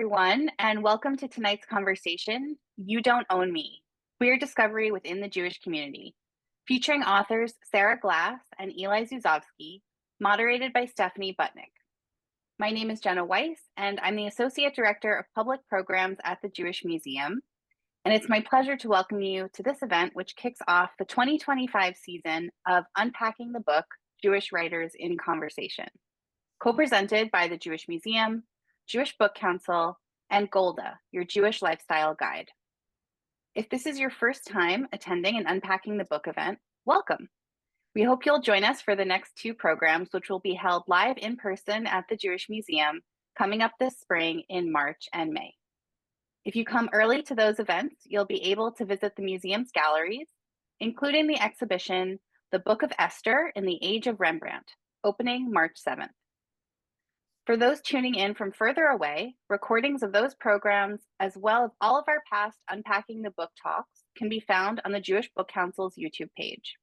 everyone, and welcome to tonight's conversation, You Don't Own Me, Queer Discovery Within the Jewish Community, featuring authors Sara Glass and Eli Zuzovsky, moderated by Stephanie Butnick. My name is Jenna Weiss, and I'm the Associate Director of Public Programs at the Jewish Museum, and it's my pleasure to welcome you to this event, which kicks off the 2025 season of Unpacking the Book, Jewish Writers in Conversation, co-presented by the Jewish Museum, Jewish Book Council, and Golda, your Jewish lifestyle guide. If this is your first time attending an Unpacking the Book event, welcome. We hope you'll join us for the next two programs, which will be held live in person at the Jewish Museum coming up this spring in March and May. If you come early to those events, you'll be able to visit the museum's galleries, including the exhibition, The Book of Esther in the Age of Rembrandt, opening March 7th. For those tuning in from further away, recordings of those programs, as well as all of our past Unpacking the Book talks, can be found on the Jewish Book Council's YouTube page.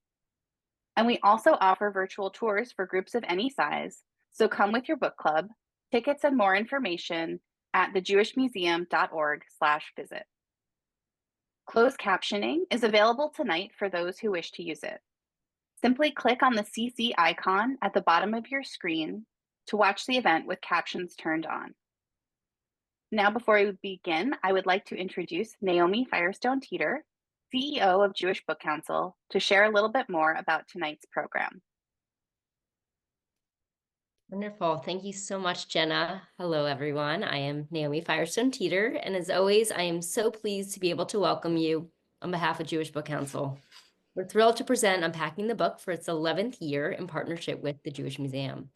And we also offer virtual tours for groups of any size, so come with your book club. Tickets and more information at thejewishmuseum.org/visit. Closed captioning is available tonight for those who wish to use it. Simply click on the CC icon at the bottom of your screen to watch the event with captions turned on. Now, before we begin, I would like to introduce Naomi Firestone-Teeter, CEO of Jewish Book Council, to share a little bit more about tonight's program. Wonderful. Thank you so much, Jenna. Hello, everyone. I am Naomi Firestone-Teeter, and as always, I am so pleased to be able to welcome you on behalf of Jewish Book Council. We're thrilled to present Unpacking the Book for its 11th year in partnership with the Jewish Museum.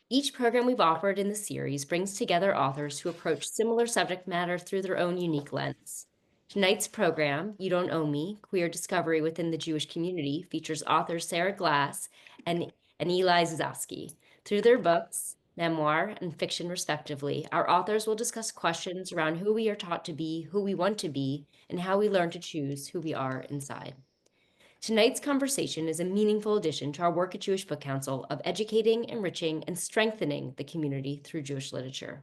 Each program we've offered in the series brings together authors who approach similar subject matter through their own unique lens. Tonight's program, You Don't Own Me, Queer Discovery Within the Jewish Community, features authors Sara Glass and Eli Zuzovsky. Through their books, memoir, and fiction respectively, our authors will discuss questions around who we are taught to be, who we want to be, and how we learn to choose who we are inside. Tonight's conversation is a meaningful addition to our work at Jewish Book Council of educating, enriching, and strengthening the community through Jewish literature.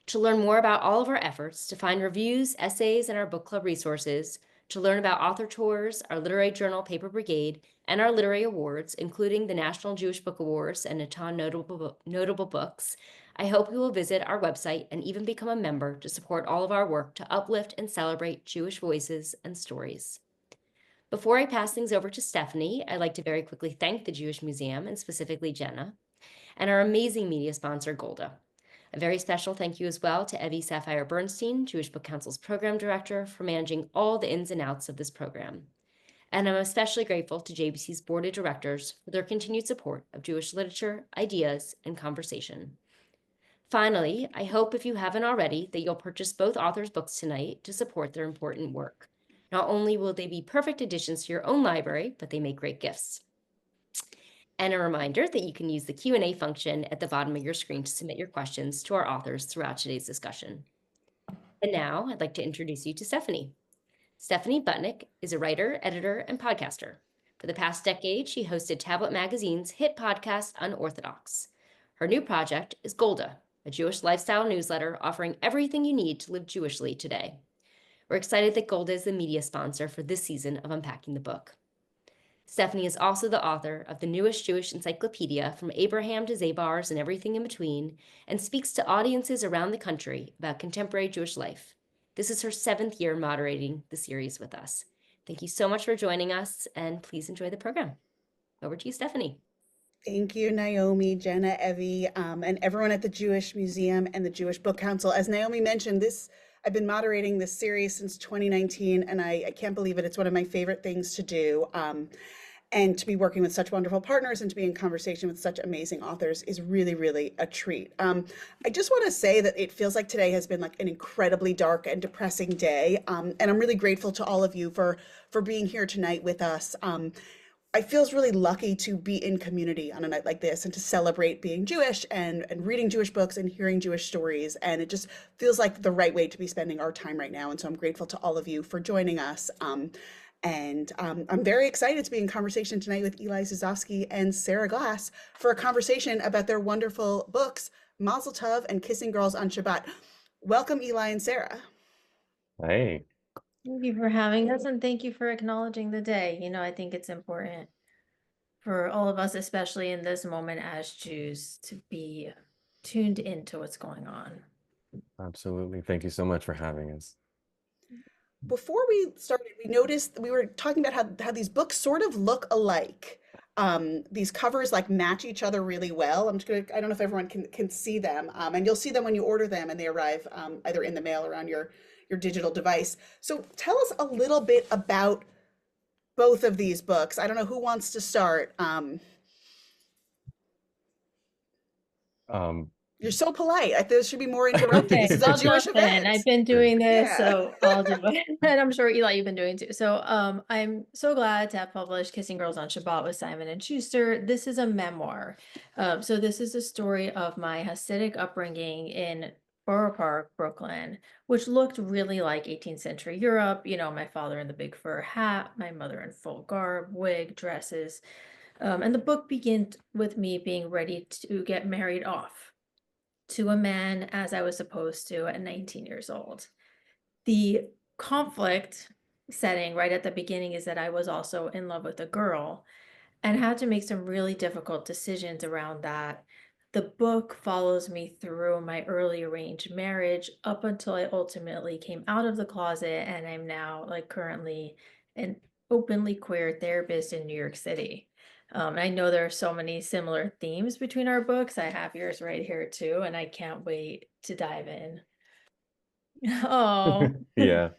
To learn more about all of our efforts, to find reviews, essays, and our book club resources, to learn about author tours, our literary journal Paper Brigade, and our literary awards, including the National Jewish Book Awards and tion notable books, I hope you will visit our website and even become a member to support all of our work to uplift and celebrate Jewish voices and stories. Before I pass things over to Stephanie, I'd like to very quickly thank the Jewish Museum, and specifically Jenna, and our amazing media sponsor, Golda. A very special thank you as well to Evie Sapphire Bernstein, Jewish Book Council's Program Director, for managing all the ins and outs of this program. And I'm especially grateful to JBC's Board of Directors for their continued support of Jewish literature, ideas, and conversation. Finally, I hope if you haven't already that you'll purchase both authors' books tonight to support their important work. Not only will they be perfect additions to your own library, but they make great gifts. And a reminder that you can use the Q&A function at the bottom of your screen to submit your questions to our authors throughout today's discussion. And now I'd like to introduce you to Stephanie. Stephanie Butnick is a writer, editor, and podcaster. For the past decade, she hosted Tablet Magazine's hit podcast, Unorthodox. Her new project is Golda, a Jewish lifestyle newsletter offering everything you need to live Jewishly today. We're excited that Golda is the media sponsor for this season of Unpacking the Book. Stephanie is also the author of the newest Jewish encyclopedia, From Abraham to Zabars and Everything in Between, and speaks to audiences around the country about contemporary Jewish life. This is her 7th year moderating the series with us. Thank you so much for joining us, and please enjoy the program. Over to you, Stephanie. Thank you, Naomi, Jenna, Evie, and everyone at the Jewish Museum and the Jewish Book Council. As Naomi mentioned, I've been moderating this series since 2019, and I can't believe it. It's one of my favorite things to do. And to be working with such wonderful partners and to be in conversation with such amazing authors is really, really a treat. I just want to say that it feels like today has been like an incredibly dark and depressing day. And I'm really grateful to all of you for being here tonight with us. I feel really lucky to be in community on a night like this and to celebrate being Jewish and reading Jewish books and hearing Jewish stories. And it just feels like the right way to be spending our time right now. And so I'm grateful to all of you for joining us. And I'm very excited to be in conversation tonight with Eli Zuzovsky and Sara Glass for a conversation about their wonderful books, Mazel Tov and kissing girls on Shabbat. Welcome, Eli and Sara. Hey, Thank you for having us and thank you for acknowledging the day. I think it's important for all of us, especially in this moment as Jews, to be tuned into what's going on. absolutely. Thank you so much for having us. Before we started, we noticed we were talking about how these books sort of look alike. These covers like match each other really well. I don't know if everyone can see them, and you'll see them when you order them and they arrive either in the mail or on your digital device. So tell us a little bit about both of these books. I don't know who wants to start. You're so polite. There should be more interrupting. Okay, This is a I'll Jewish jump in. event. I've been doing this, Yeah. so I'll do it. And I'm sure Eli, you've been doing too. So I'm so glad to have published Kissing Girls on Shabbat with Simon and Schuster. This is a memoir. So this is a story of my Hasidic upbringing in Borough Park, Brooklyn, which looked really like 18th century Europe. My father in the big fur hat, my mother in full garb, wig, dresses. And the book begins with me being ready to get married off to a man as I was supposed to at 19 years old. The conflict setting right at the beginning is that I was also in love with a girl and had to make some really difficult decisions around that. The book follows me through my early arranged marriage up until I ultimately came out of the closet, and I'm now currently an openly queer therapist in New York City. I know there are so many similar themes between our books. I have yours right here too, and I can't wait to dive in. Oh. Yeah,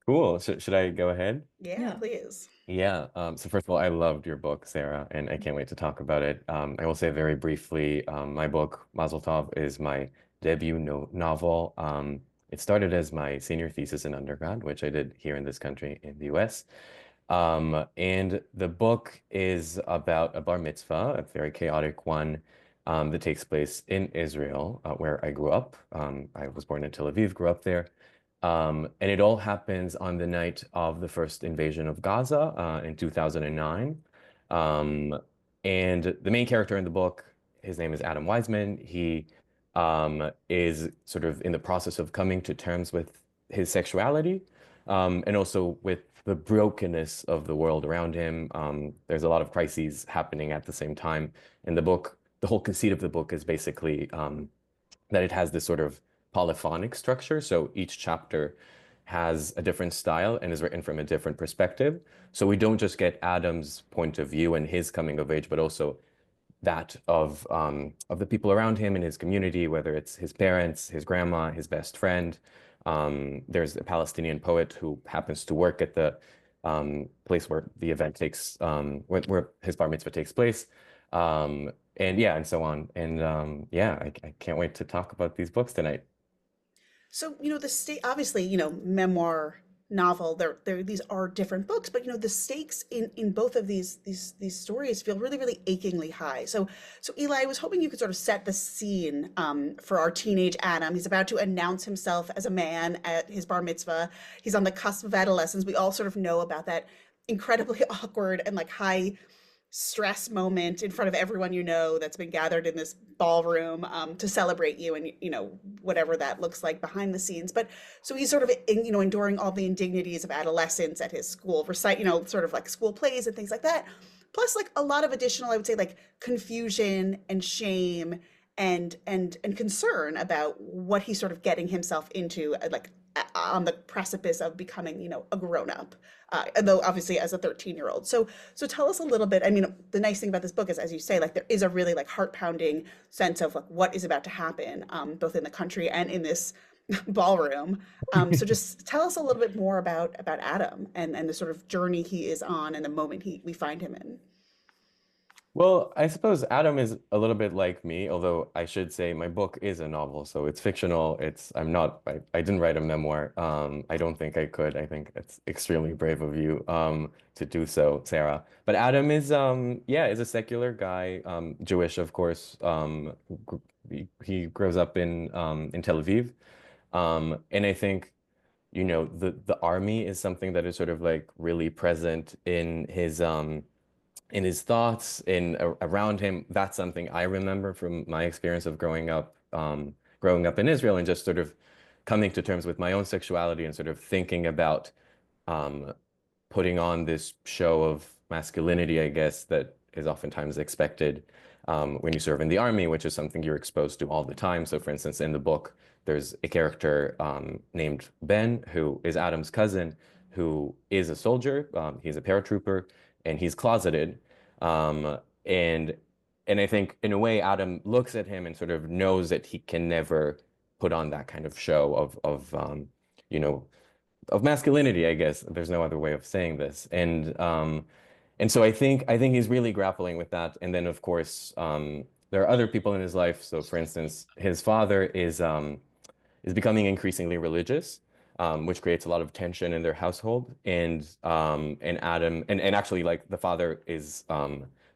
cool. Should I go ahead? Yeah, please. Yeah. So first of all, I loved your book, Sarah, and I can't wait to talk about it. I will say very briefly, my book, Mazel Tov, is my debut novel. It started as my senior thesis in undergrad, which I did here in this country in the US. And the book is about a bar mitzvah, a very chaotic one, that takes place in Israel, where I grew up. I was born in Tel Aviv, grew up there. And it all happens on the night of the first invasion of Gaza, in 2009. And the main character in the book, his name is Adam Wiseman. He is sort of in the process of coming to terms with his sexuality, and also with the brokenness of the world around him. There's a lot of crises happening at the same time. In the book, the whole conceit of the book is basically that it has this sort of polyphonic structure. So each chapter has a different style and is written from a different perspective. So we don't just get Adam's point of view and his coming of age, but also that of the people around him in his community, whether it's his parents, his grandma, his best friend. There's a Palestinian poet who happens to work at the place where the event takes, where his bar mitzvah takes place. And yeah, and so on. And yeah, I can't wait to talk about these books tonight. So, the state, obviously, memoir, novel, these are different books, but the stakes in both of these stories feel really, really achingly high. So Eli, I was hoping you could sort of set the scene for our teenage Adam. He's about to announce himself as a man at his bar mitzvah. He's on the cusp of adolescence. We all sort of know about that incredibly awkward and high stress moment in front of everyone that's been gathered in this ballroom to celebrate you, and whatever that looks like behind the scenes. But so he's sort of enduring all the indignities of adolescence at his school, sort of school plays and things like that, plus a lot of additional, I would say, confusion and shame and concern about what he's sort of getting himself into, on the precipice of becoming a grown-up, though obviously as a 13-year-old. So tell us a little bit. I mean, the nice thing about this book is, as you say, there is a really heart-pounding sense of what is about to happen, both in the country and in this ballroom. So just tell us a little bit more about Adam and the sort of journey he is on and the moment we find him in. Well, I suppose Adam is a little bit like me, although I should say my book is a novel, so it's fictional. I didn't write a memoir. I don't think I could. I think it's extremely brave of you to do so, Sarah. But Adam is is a secular guy, Jewish, of course. He grows up in Tel Aviv. And I think, the army is something that is sort of really present in his in his thoughts around him. That's something I remember from my experience of growing up in Israel and just sort of coming to terms with my own sexuality and sort of thinking about um, putting on this show of masculinity, I guess, that is oftentimes expected when you serve in the army, which is something you're exposed to all the time. So, for instance, in the book, there's a character named Ben, who is Adam's cousin, who is a soldier. He's a paratrooper, and he's closeted. Um, and and I think, in a way, Adam looks at him and sort of knows that he can never put on that kind of show of you know, of masculinity, I guess. There's no other way of saying this. And so I think he's really grappling with that. And then of course, there are other people in his life. So for instance, his father is becoming increasingly religious, which creates a lot of tension in their household. And Adam and actually like the father is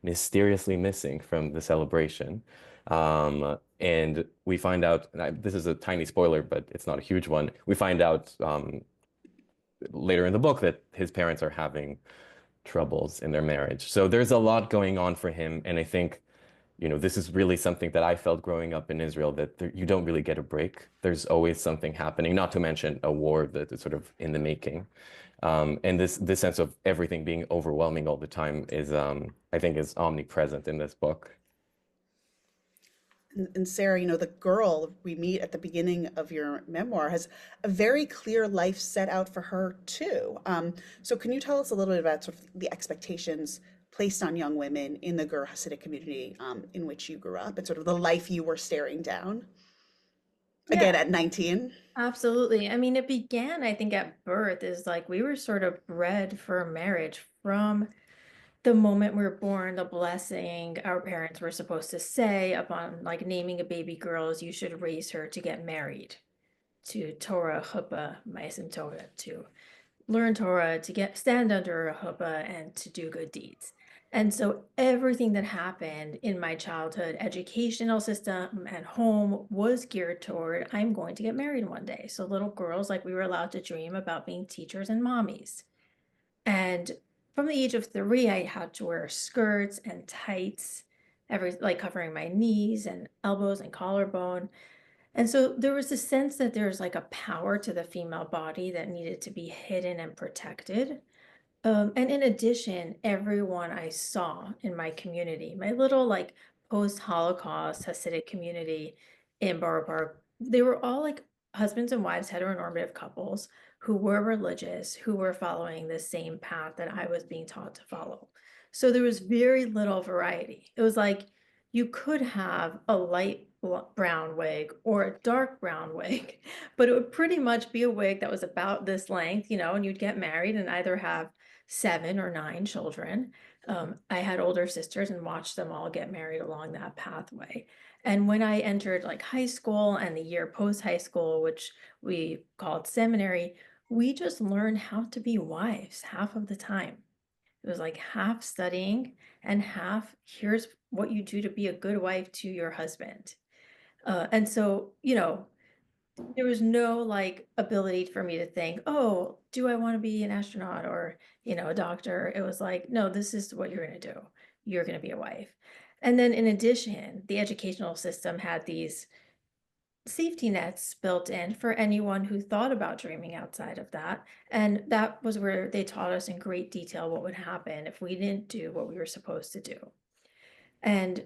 mysteriously missing from the celebration. And we find out, this is a tiny spoiler, but it's not a huge one. We find out later in the book that his parents are having troubles in their marriage. So there's a lot going on for him. And I think, this is really something that I felt growing up in Israel, that you don't really get a break. There's always something happening, not to mention a war that is sort of in the making. And this sense of everything being overwhelming all the time is, I think, is omnipresent in this book. And Sarah, the girl we meet at the beginning of your memoir has a very clear life set out for her too. So can you tell us a little bit about sort of the expectations placed on young women in the Gur Hasidic community in which you grew up and sort of the life you were staring down? Again, at 19? Absolutely. I mean, it began, I think, at birth, is like we were sort of bred for marriage from the moment we were born. The blessing our parents were supposed to say upon like naming a baby girl is, you should raise her to get married, to Torah, chuppah, ma'asim Torah, to learn Torah, to stand under a chuppah, and to do good deeds. And so everything that happened in my childhood educational system and home was geared toward, I'm going to get married one day. So little girls, like, we were allowed to dream about being teachers and mommies. And from the age of 3, I had to wear skirts and tights, like covering my knees and elbows and collarbone. And so there was a sense that there's like a power to the female body that needed to be hidden and protected. And in addition, everyone I saw in my community, my little like post-Holocaust Hasidic community in Borough Park, they were all like husbands and wives, heteronormative couples who were religious, who were following the same path that I was being taught to follow. So there was very little variety. It was like you could have a light brown wig or a dark brown wig, but it would pretty much be a wig that was about this length, and you'd get married and either have 7 or 9 children. I had older sisters and watched them all get married along that pathway. And when I entered like high school and the year post high school, which we called seminary, we just learned how to be wives half of the time. It was like half studying and half, here's what you do to be a good wife to your husband. And so, there was no like ability for me to think, oh, do I want to be an astronaut or, a doctor? It was like, no, this is what you're going to do. You're going to be a wife. And then in addition, the educational system had these safety nets built in for anyone who thought about dreaming outside of that. And that was where they taught us in great detail what would happen if we didn't do what we were supposed to do. And,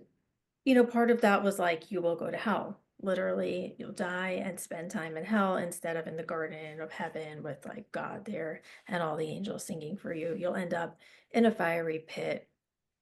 part of that was like, you will go to hell. Literally, you'll die and spend time in hell instead of in the garden of heaven with like God there and all the angels singing for you. You'll end up in a fiery pit.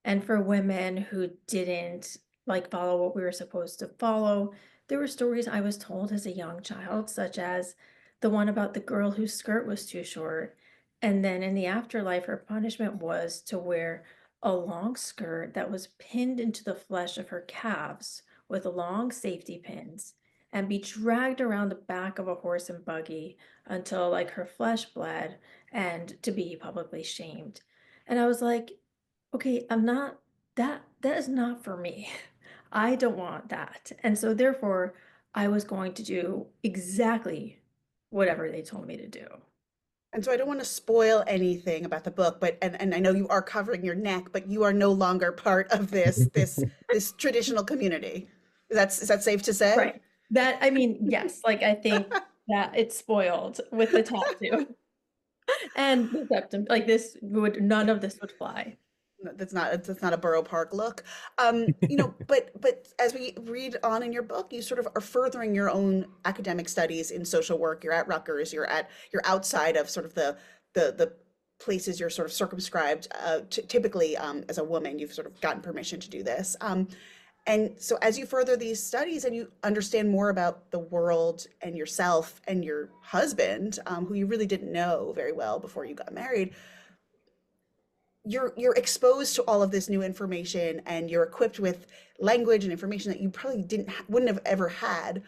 And for women who didn't like follow what we were supposed to follow, there were stories I was told as a young child, such as the one about the girl whose skirt was too short. And then in the afterlife, her punishment was to wear a long skirt that was pinned into the flesh of her calves with long safety pins and be dragged around the back of a horse and buggy until like her flesh bled and to be publicly shamed. And I was like, okay, that is not for me. I don't want that. And so therefore I was going to do exactly whatever they told me to do. And so I don't want to spoil anything about the book, but and I know you are covering your neck, but you are no longer part of this traditional community. Is that safe to say? Right. That, I mean, yes, like I think that it's spoiled with the tattoo and the septum. Like this would, none of this would fly. No, that's not a Borough Park look. But as we read on in your book, you sort of are furthering your own academic studies in social work. You're at Rutgers. You're outside of sort of the places you're sort of circumscribed. Typically, as a woman, you've sort of gotten permission to do this. And so as you further these studies and you understand more about the world and yourself and your husband, who you really didn't know very well before you got married, you're exposed to all of this new information and you're equipped with language and information that you probably wouldn't have ever had.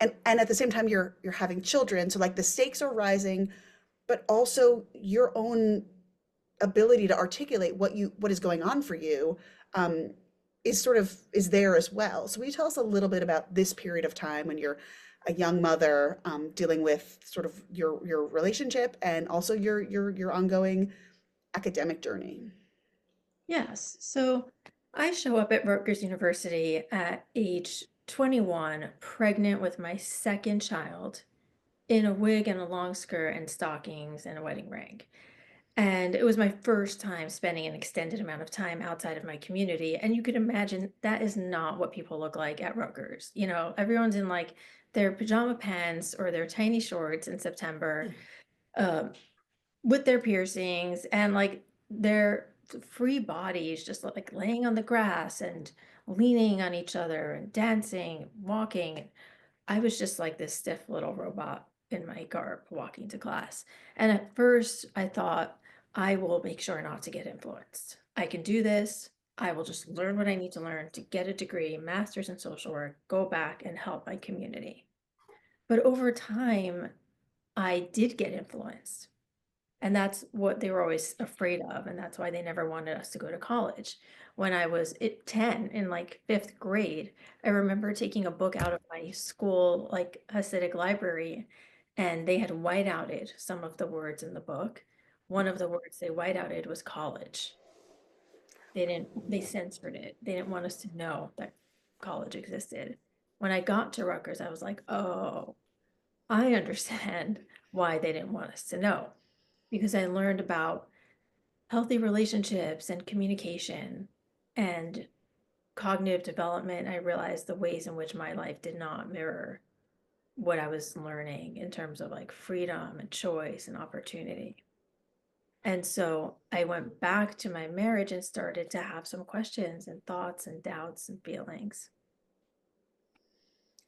And at the same time, you're having children. So like the stakes are rising, but also your own ability to articulate what is going on for you, is there as well. So will you tell us a little bit about this period of time when you're a young mother, dealing with sort of your relationship and also your ongoing academic journey? Yes. So I show up at Rutgers University at age 21, pregnant with my second child, in a wig and a long skirt and stockings and a wedding ring. And it was my first time spending an extended amount of time outside of my community. And you could imagine that is not what people look like at Rutgers. You know, everyone's in like their pajama pants or their tiny shorts in September, with their piercings and like their free bodies, just like laying on the grass and leaning on each other and dancing, walking. I was just like this stiff little robot in my garb walking to class. And at first I thought, I will make sure not to get influenced. I can do this. I will just learn what I need to learn to get a degree, master's in social work, go back and help my community. But over time, I did get influenced. And that's what they were always afraid of. And that's why they never wanted us to go to college. When I was at 10 in like 5th grade, I remember taking a book out of my school, like Hasidic library, and they had whiteouted some of the words in the book. One of the words they whiteouted was college. They censored it. They didn't want us to know that college existed. When I got to Rutgers, I was like, oh, I understand why they didn't want us to know. Because I learned about healthy relationships and communication and cognitive development. I realized the ways in which my life did not mirror what I was learning in terms of like freedom and choice and opportunity. And so I went back to my marriage and started to have some questions and thoughts and doubts and feelings.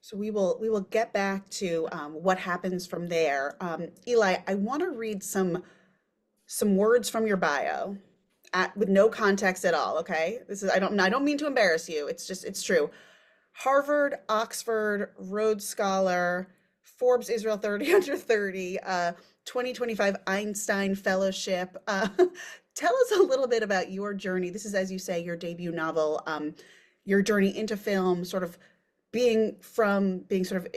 So we will get back to what happens from there. Eli, I want to read some words from your bio with no context at all. Okay, I don't mean to embarrass you. It's true. Harvard, Oxford, Rhodes Scholar, Forbes Israel 30 under 30, 2025 Einstein Fellowship. Tell us a little bit about your journey. This is, as you say, your debut novel, your journey into film, sort of being sort of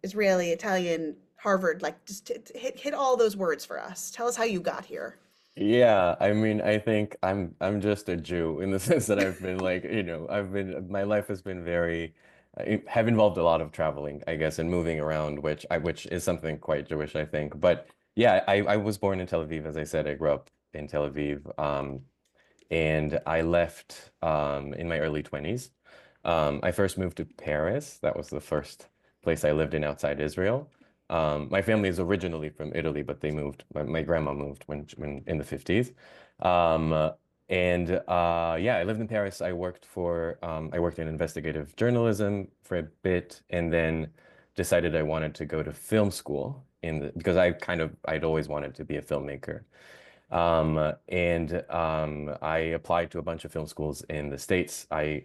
Israeli, Italian, Harvard, like just hit all those words for us. Tell us how you got here. Yeah, I mean, I think I'm just a Jew in the sense that I've been like, my life has been very, have involved a lot of traveling, I guess, and moving around, which is something quite Jewish, I think. But yeah, I was born in Tel Aviv, as I said. I grew up in Tel Aviv, and I left in my early 20s. I first moved to Paris. That was the first place I lived in outside Israel. My family is originally from Italy, but they moved. My grandma moved when in the 50s. Yeah, I lived in Paris. I worked in investigative journalism for a bit, and then decided I wanted to go to film school because I'd always wanted to be a filmmaker. I applied to a bunch of film schools in the States. I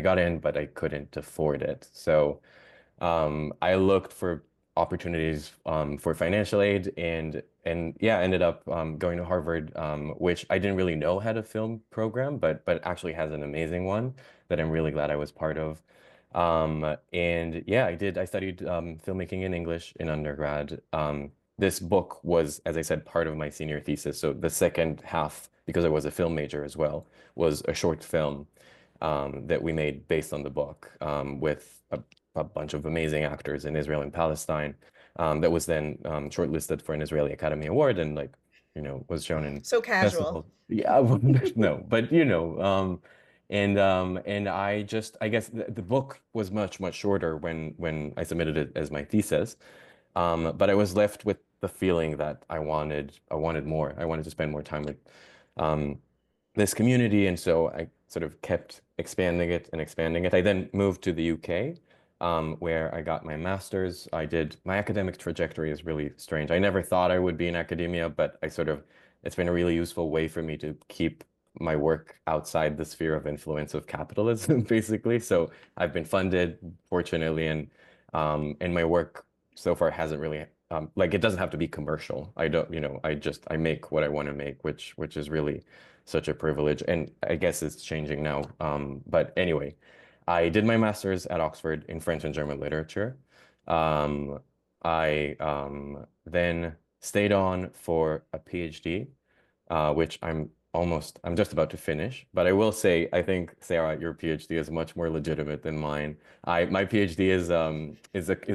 got in, but I couldn't afford it. So I looked for opportunities for financial aid and yeah, ended up going to Harvard, which I didn't really know had a film program, but actually has an amazing one that I'm really glad I was part of. And yeah, I studied filmmaking in English in undergrad. this book was, as I said, part of my senior thesis. So the second half, because I was a film major as well, was a short film that we made based on the book with a bunch of amazing actors in Israel and Palestine. That was then shortlisted for an Israeli Academy Award and like, you know, was shown in So casual. festivals. Yeah, no, but you know, and I guess the book was much shorter when I submitted it as my thesis. But I was left with the feeling that I wanted more. I wanted to spend more time with this community, and so I sort of kept expanding it and expanding it. I then moved to the UK, where I got my master's. My academic trajectory is really strange. I never thought I would be in academia, but it's been a really useful way for me to keep my work outside the sphere of influence of capitalism, basically. So I've been funded, fortunately, and my work so far hasn't really like, it doesn't have to be commercial. I don't, you know, I make what I want to make, which is really such a privilege. And I guess it's changing now. But anyway, I did my master's at Oxford in French and German literature. I then stayed on for a PhD, which I'm just about to finish. But I will say, I think, Sarah, your PhD is much more legitimate than mine. My PhD is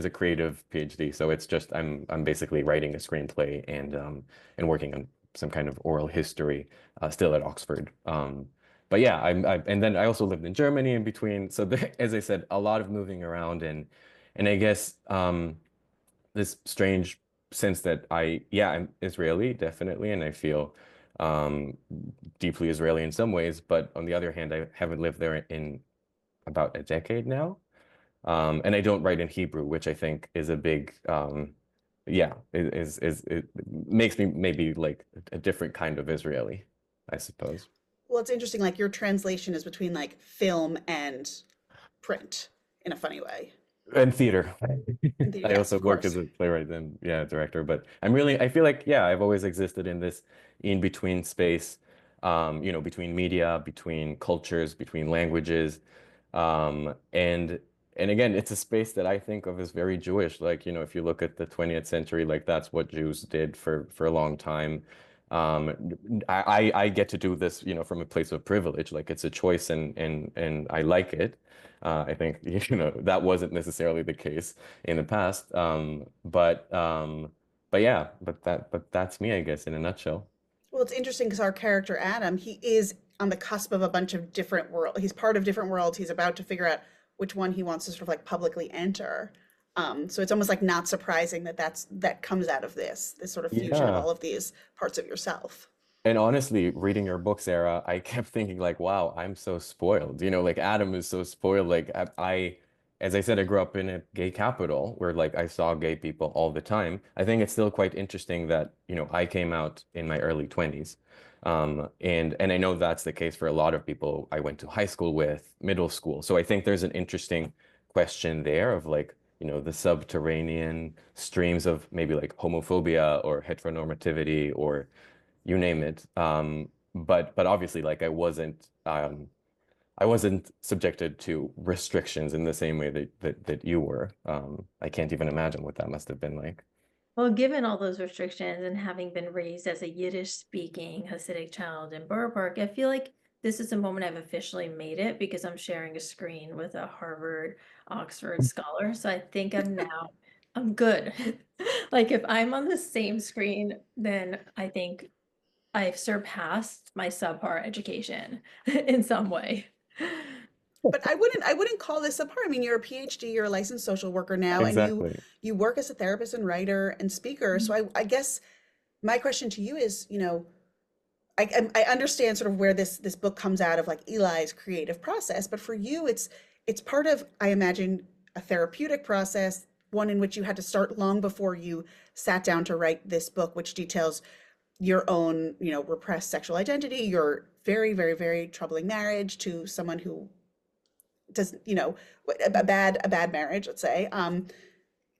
a creative PhD, so it's just I'm basically writing a screenplay and working on some kind of oral history, still at Oxford. But yeah, and then I also lived in Germany in between. So as I said, a lot of moving around, and I guess this strange sense that I'm Israeli, definitely, and I feel deeply Israeli in some ways, but on the other hand, I haven't lived there in about a decade now. And I don't write in Hebrew, which I think is a big, it makes me maybe like a different kind of Israeli, I suppose. Well, it's interesting, like your translation is between like film and print in a funny way. And theater. And I yes, also of work course. as a playwright and director, but I feel like, I've always existed in this in between space, between media, between cultures, between languages. And again, it's a space that I think of as very Jewish. Like, if you look at the 20th century, like that's what Jews did for a long time. I get to do this, from a place of privilege. Like it's a choice and I like it. I think, that wasn't necessarily the case in the past. But that's me, I guess, in a nutshell. Well, it's interesting because our character Adam, he is on the cusp of a bunch of different worlds. He's part of different worlds. He's about to figure out which one he wants to sort of like publicly enter. So it's almost like not surprising that comes out of this sort of fusion of Yeah. all of these parts of yourself. And honestly, reading your book, Sarah, I kept thinking like, wow, I'm so spoiled. Like Adam is so spoiled. Like as I said, I grew up in a gay capital where like I saw gay people all the time. I think it's still quite interesting that, I came out in my early 20s. And I know that's the case for a lot of people I went to high school with, middle school. So I think there's an interesting question there of like, the subterranean streams of maybe like homophobia or heteronormativity or you name it. But obviously, like I wasn't subjected to restrictions in the same way that you were. I can't even imagine what that must have been like. Well, given all those restrictions and having been raised as a Yiddish-speaking Hasidic child in Burgh, I feel like this is a moment I've officially made it because I'm sharing a screen with a Harvard, Oxford scholar. So I think I'm good. Like if I'm on the same screen, then I think I've surpassed my subpar education in some way. But I wouldn't call this a part. I mean, you're a PhD, you're a licensed social worker now, and Exactly. you work as a therapist and writer and speaker. So I guess my question to you is, I understand sort of where this book comes out of like Eli's creative process, but for you, it's part of, I imagine, a therapeutic process, one in which you had to start long before you sat down to write this book, which details your own, repressed sexual identity, your very, very, very troubling marriage to someone who does, a bad marriage, let's say,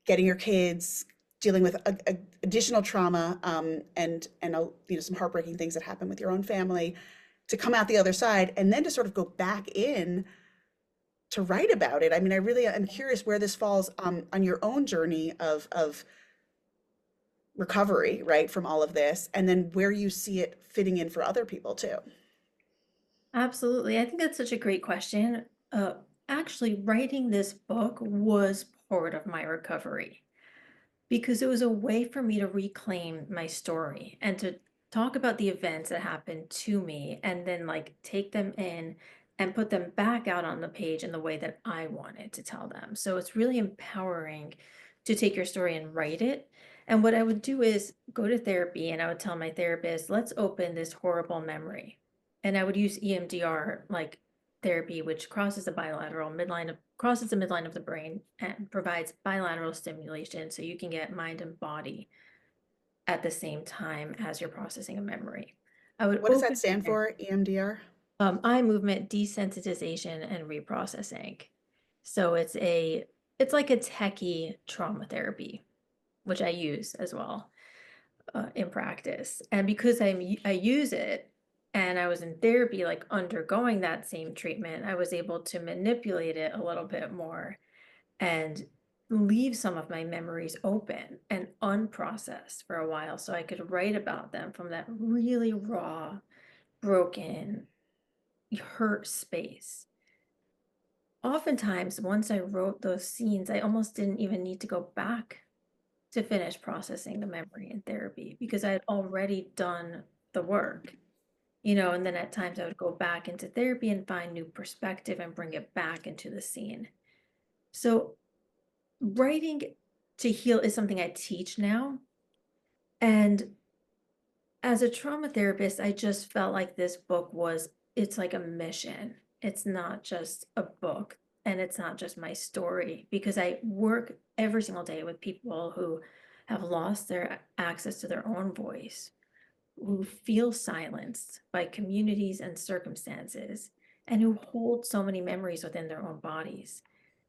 getting your kids, dealing with additional trauma, and some heartbreaking things that happen with your own family, to come out the other side, and then to sort of go back in to write about it. I mean, I really am curious where this falls on your own journey of recovery, right, from all of this, and then where you see it fitting in for other people too. Absolutely. I think that's such a great question. Actually, writing this book was part of my recovery because it was a way for me to reclaim my story and to talk about the events that happened to me and then like take them in and put them back out on the page in the way that I wanted to tell them. So it's really empowering to take your story and write it. And what I would do is go to therapy and I would tell my therapist, let's open this horrible memory. And I would use EMDR like therapy, which crosses the midline of the brain and provides bilateral stimulation so you can get mind and body at the same time as you're processing a memory. I would What does open that stand for, EMDR? eye movement desensitization and reprocessing. So it's like a techie trauma therapy, which I use as well in practice. And because I use it and I was in therapy, like undergoing that same treatment, I was able to manipulate it a little bit more and leave some of my memories open and unprocessed for a while so I could write about them from that really raw, broken, hurt space. Oftentimes, once I wrote those scenes, I almost didn't even need to go back to finish processing the memory in therapy because I had already done the work, and then at times I would go back into therapy and find new perspective and bring it back into the scene. So writing to heal is something I teach now. And as a trauma therapist, I just felt like this book it's like a mission. It's not just a book and it's not just my story because I work every single day with people who have lost their access to their own voice, who feel silenced by communities and circumstances, and who hold so many memories within their own bodies.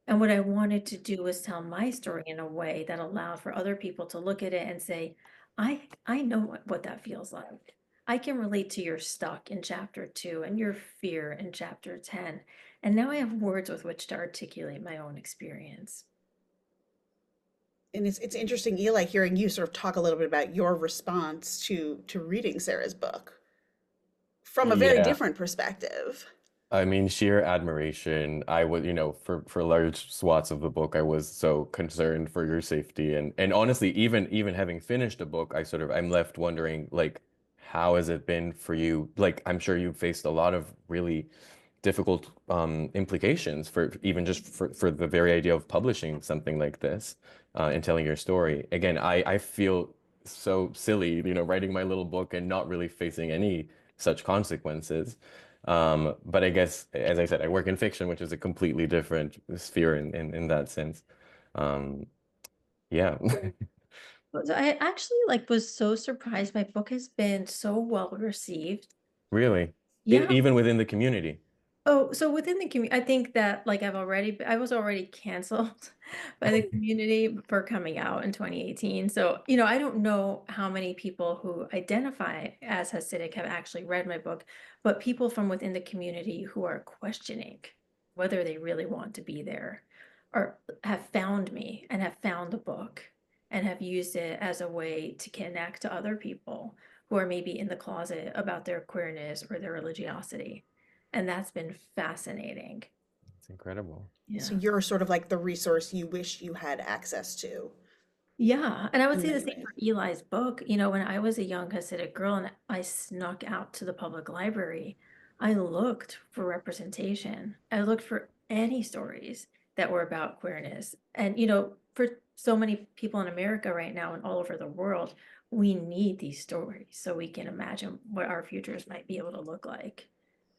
And what I wanted to do was tell my story in a way that allowed for other people to look at it and say, I know what that feels like. I can relate to your stuck in chapter 2 and your fear in chapter 10. And now I have words with which to articulate my own experience. And it's interesting, Eli, hearing you sort of talk a little bit about your response to reading Sara's book from a very Yeah. different perspective. I mean, sheer admiration. I would, for large swaths of the book, I was so concerned for your safety. And honestly, even having finished a book, I'm left wondering, like, how has it been for you? Like, I'm sure you faced a lot of really difficult implications for even just for the very idea of publishing something like this and telling your story. Again, I feel so silly, writing my little book and not really facing any such consequences. But I guess, as I said, I work in fiction, which is a completely different sphere in that sense. Yeah. So I actually was so surprised. My book has been so well received. Really? Yeah. Even within the community. Oh, so within the community, I think that I was already canceled by the community for coming out in 2018. So, I don't know how many people who identify as Hasidic have actually read my book, but people from within the community who are questioning whether they really want to be there or have found me and have found the book and have used it as a way to connect to other people who are maybe in the closet about their queerness or their religiosity. And that's been fascinating. It's incredible. Yeah. So you're sort of like the resource you wish you had access to. Yeah. And I would In say the many same ways. for Eli's book. When I was a young Hasidic girl and I snuck out to the public library, I looked for representation. I looked for any stories that were about queerness. And, for so many people in America right now and all over the world, we need these stories so we can imagine what our futures might be able to look like.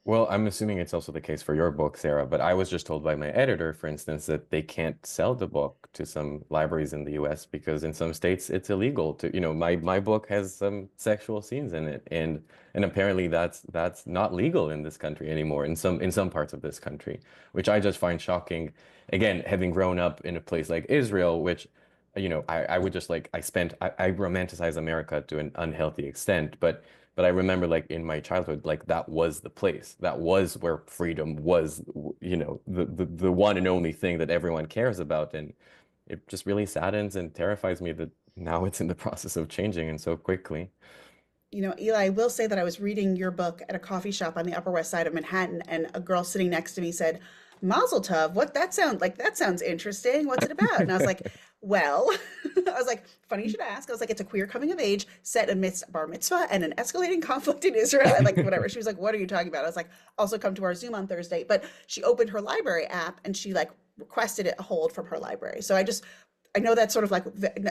Well, I'm assuming it's also the case for your book, Sarah, but I was just told by my editor, for instance, that they can't sell the book to some libraries in the US because in some states it's illegal to, my book has some sexual scenes in it, and apparently that's not legal in this country anymore, in some parts of this country, which I just find shocking. Again, having grown up in a place like Israel, which I would just I romanticize America to an unhealthy extent, but I remember in my childhood, that was the place. That was where freedom was, the one and only thing that everyone cares about. And it just really saddens and terrifies me that now it's in the process of changing and so quickly. You know, Eli, I will say that I was reading your book at a coffee shop on the Upper West Side of Manhattan, and a girl sitting next to me said, Mazel tov, what that sound like? That sounds interesting. What's it about? And I was like, well, I was like, funny you should ask. I was like, it's a queer coming of age set amidst a bar mitzvah and an escalating conflict in Israel. I like whatever. She was like, what are you talking about? I was like, also come to our Zoom on Thursday. But she opened her library app and she like requested a hold from her library. So I know that's sort of like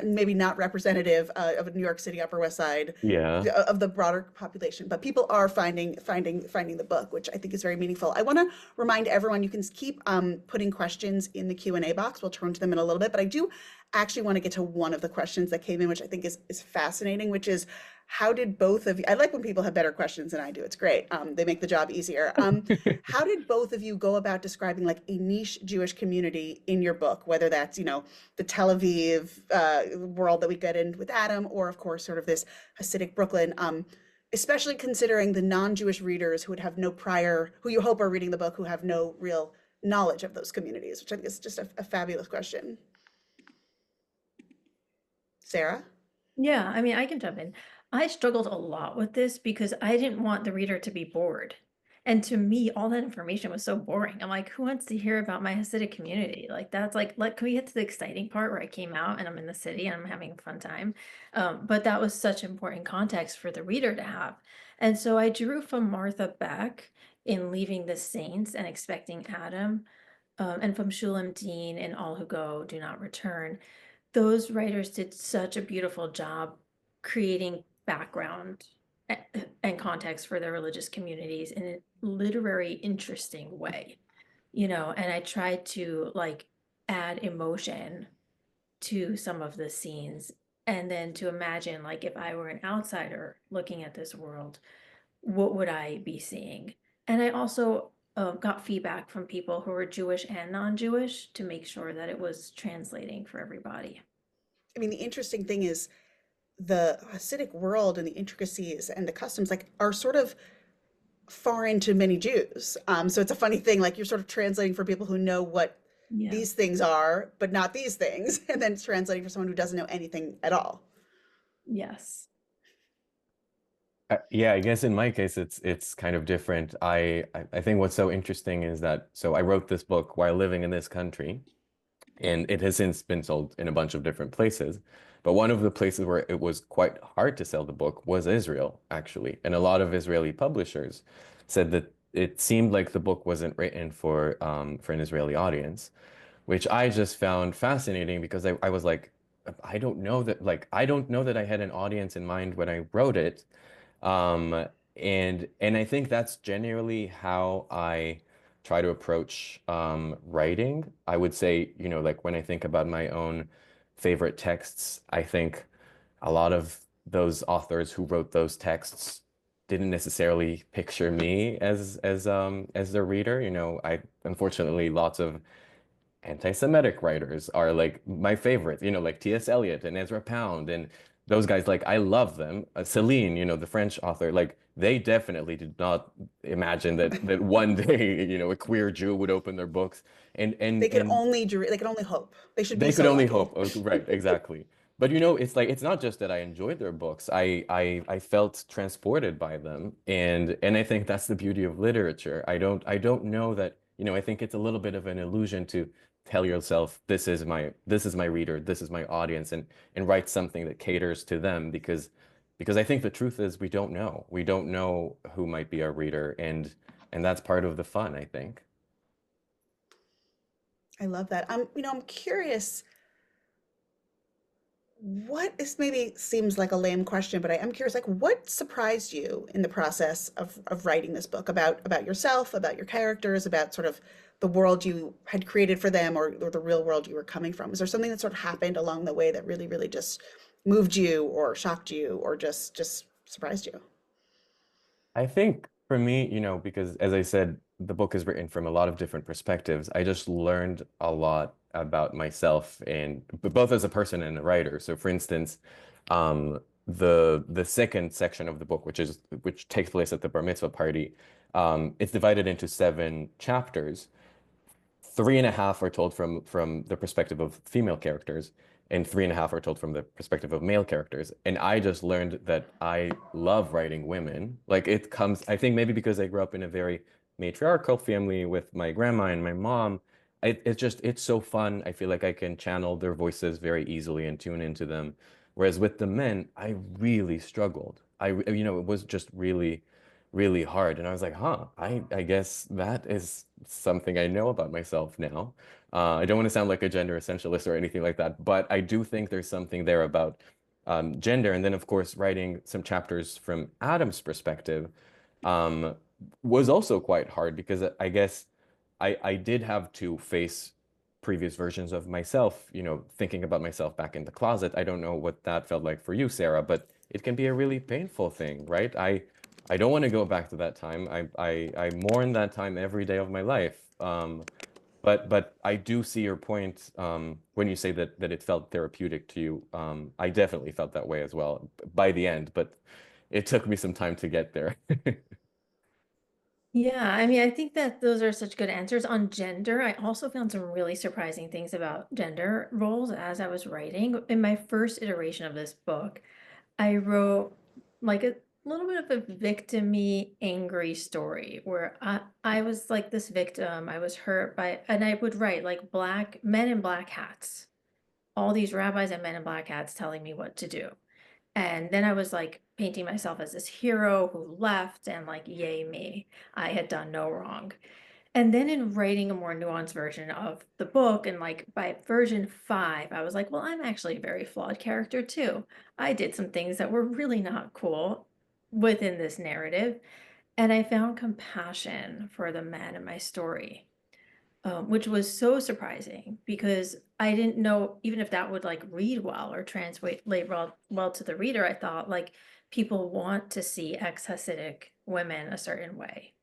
maybe not representative of a New York City Upper West Side Yeah. of the broader population, but people are finding the book, which I think is very meaningful. I want to remind everyone you can keep putting questions in the Q&A box. We'll turn to them in a little bit, but I do actually want to get to one of the questions that came in, which I think is fascinating, which is how did both of you, I like when people have better questions than I do. It's great. They make the job easier. How did both of you go about describing like a niche Jewish community in your book, whether that's, you know, the Tel Aviv world that we get in with Adam, or of course, sort of this Hasidic Brooklyn, especially considering the non-Jewish readers who would have no prior, who you hope are reading the book, who have no real knowledge of those communities, which I think is just a fabulous question. Sarah? Yeah, I mean, I can jump in. I struggled a lot with this because I didn't want the reader to be bored. And to me, all that information was so boring. I'm like, who wants to hear about my Hasidic community? Like, that's like, can we get to the exciting part where I came out and I'm in the city and I'm having a fun time? But that was such important context for the reader to have. And so I drew from Martha Beck in Leaving the Saints and Expecting Adam, and from Shulam Dean in All Who Go Do Not Return. Those writers did such a beautiful job creating background and context for their religious communities in a literary, interesting way, you know, and I tried to like add emotion to some of the scenes and then to imagine like if I were an outsider looking at this world, what would I be seeing? And I also got feedback from people who were Jewish and non-Jewish to make sure that it was translating for everybody. I mean, the interesting thing is the Hasidic world and the intricacies and the customs like are sort of foreign to many Jews. So it's a funny thing, like you're sort of translating for people who know what these things are, but not these things, and then translating for someone who doesn't know anything at all. Yes. Yeah, I guess in my case, it's kind of different. I think what's so interesting is that, so I wrote this book while living in this country, and it has since been sold in a bunch of different places. But one of the places where it was quite hard to sell the book was Israel, actually. And a lot of Israeli publishers said that it seemed like the book wasn't written for an Israeli audience, which I just found fascinating because I was like, I don't know that I had an audience in mind when I wrote it. And I think that's generally how I try to approach writing. I would say, you know, like when I think about my own favorite texts, I think a lot of those authors who wrote those texts didn't necessarily picture me as their reader. You know, unfortunately lots of anti-Semitic writers are like my favorites, you know, like T.S. Eliot and Ezra Pound and those guys, like I love them. Celine, you know, the French author, like they definitely did not imagine that one day, you know, a queer Jew would open their books and they could only hope. They should be they could so only lucky. hope. Oh, right, exactly. But you know, it's like it's not just that I enjoyed their books. I felt transported by them, and I think that's the beauty of literature. I don't know that, you know, I think it's a little bit of an illusion to tell yourself this is my reader, this is my audience, and write something that caters to them because I think the truth is we don't know. We don't know who might be our reader, and that's part of the fun, I think. I love that. You know, I'm curious. This maybe seems like a lame question, but I am curious, like what surprised you in the process of writing this book about yourself, about your characters, about sort of the world you had created for them or the real world you were coming from? Is there something that sort of happened along the way that really, really just moved you or shocked you or just surprised you? I think for me, you know, because as I said, the book is written from a lot of different perspectives. I just learned a lot about myself but both as a person and a writer. So for instance, the second section of the book, which takes place at the bar mitzvah party, it's divided into 7 chapters. 3.5 are told from the perspective of female characters, and 3.5 are told from the perspective of male characters. And I just learned that I love writing women. Like it comes, I think maybe because I grew up in a very matriarchal family with my grandma and my mom. It's so fun. I feel like I can channel their voices very easily and tune into them. Whereas with the men, I really struggled. It was just really, really hard. And I was like, I guess that is something I know about myself now. I don't want to sound like a gender essentialist or anything like that, but I do think there's something there about gender. And then, of course, writing some chapters from Adam's perspective um, was also quite hard because I guess I did have to face previous versions of myself, thinking about myself back in the closet. I don't know what that felt like for you, Sarah, but it can be a really painful thing, right? I don't want to go back to that time. I mourn that time every day of my life. But I do see your point when you say that it felt therapeutic to you. I definitely felt that way as well by the end, but it took me some time to get there. Yeah, I mean, I think that those are such good answers on gender. I also found some really surprising things about gender roles as I was writing. In my first iteration of this book, I wrote like a little bit of a victim-y, angry story where I was like this victim. I was hurt by, and I would write like black men in black hats, all these rabbis and men in black hats telling me what to do. And then I was like painting myself as this hero who left and like, yay me, I had done no wrong. And then in writing a more nuanced version of the book, and like by version 5, I was like, well, I'm actually a very flawed character too. I did some things that were really not cool within this narrative. And I found compassion for the men in my story, which was so surprising because I didn't know even if that would like read well or translate well to the reader. I thought like people want to see ex-Hasidic women a certain way.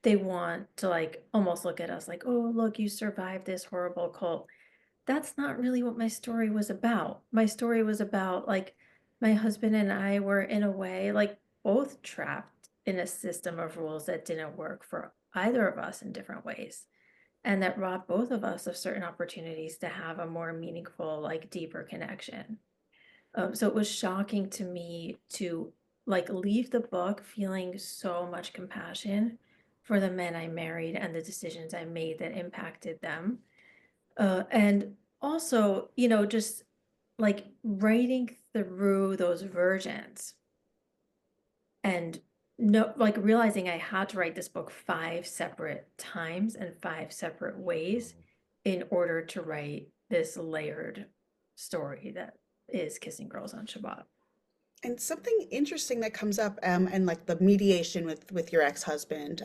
They want to like almost look at us like, oh, look, you survived this horrible cult. That's not really what my story was about. My story was about like my husband and I were in a way like both trapped in a system of rules that didn't work for either of us in different ways, and that robbed both of us of certain opportunities to have a more meaningful, like deeper connection. So it was shocking to me to like leave the book feeling so much compassion for the men I married and the decisions I made that impacted them. And also, just like writing through those versions and like realizing I had to write this book 5 separate times and 5 separate ways in order to write this layered story that is Kissing Girls on Shabbat. And something interesting that comes up, and like the mediation with your ex-husband,